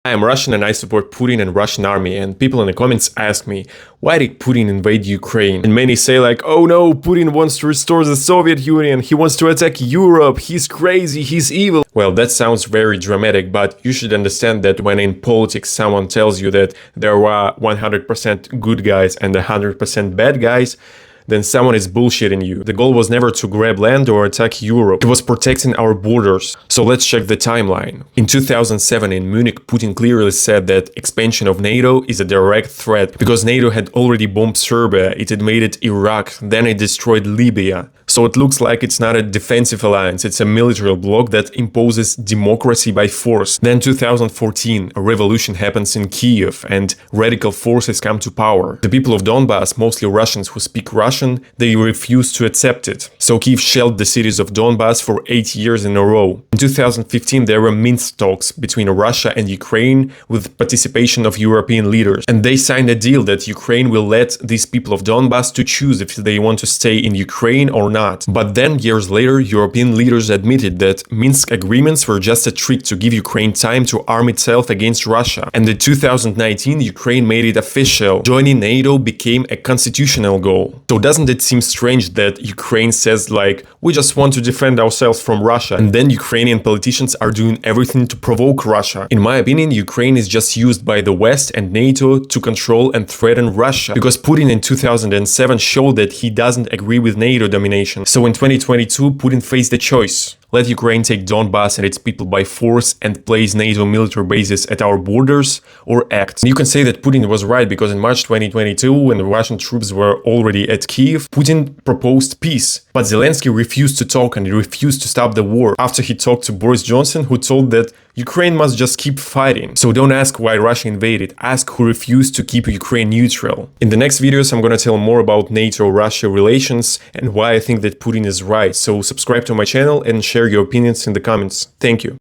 I am Russian and I support Putin and Russian army, and people in the comments ask me, why did Putin invade Ukraine? And many say like, oh no, Putin wants to restore the Soviet Union, he wants to attack Europe, he's crazy, he's evil. Well, that sounds very dramatic, but you should understand that when in politics someone tells you that there are 100% good guys and 100% bad guys, then someone is bullshitting you. The goal was never to grab land or attack Europe. It was protecting our borders. So let's check the timeline. In 2007 in Munich, Putin clearly said that expansion of NATO is a direct threat because NATO had already bombed Serbia, it invaded Iraq, then it destroyed Libya. So it looks like it's not a defensive alliance, it's a military bloc that imposes democracy by force. Then 2014, a revolution happens in Kiev and radical forces come to power. The people of Donbass, mostly Russians who speak Russian, they refuse to accept it. So Kiev shelled the cities of Donbass for 8 years in a row. In 2015, there were Minsk talks between Russia and Ukraine with participation of European leaders. And they signed a deal that Ukraine will let these people of Donbass to choose if they want to stay in Ukraine or not. But then, years later, European leaders admitted that Minsk agreements were just a trick to give Ukraine time to arm itself against Russia. And in 2019, Ukraine made it official. Joining NATO became a constitutional goal. So doesn't it seem strange that Ukraine says like, we just want to defend ourselves from Russia, and then Ukrainian politicians are doing everything to provoke Russia? In my opinion, Ukraine is just used by the West and NATO to control and threaten Russia, because Putin in 2007 showed that he doesn't agree with NATO domination. So in 2022, Putin faced a choice. Let Ukraine take Donbass and its people by force and place NATO military bases at our borders, or act. You can say that Putin was right because in March 2022, when the Russian troops were already at Kiev, Putin proposed peace. But Zelensky refused to talk and he refused to stop the war after he talked to Boris Johnson, who told that Ukraine must just keep fighting. So don't ask why Russia invaded, ask who refused to keep Ukraine neutral. In the next videos, I'm gonna tell more about NATO-Russia relations and why I think that Putin is right. So subscribe to my channel and share your opinions in the comments. Thank you.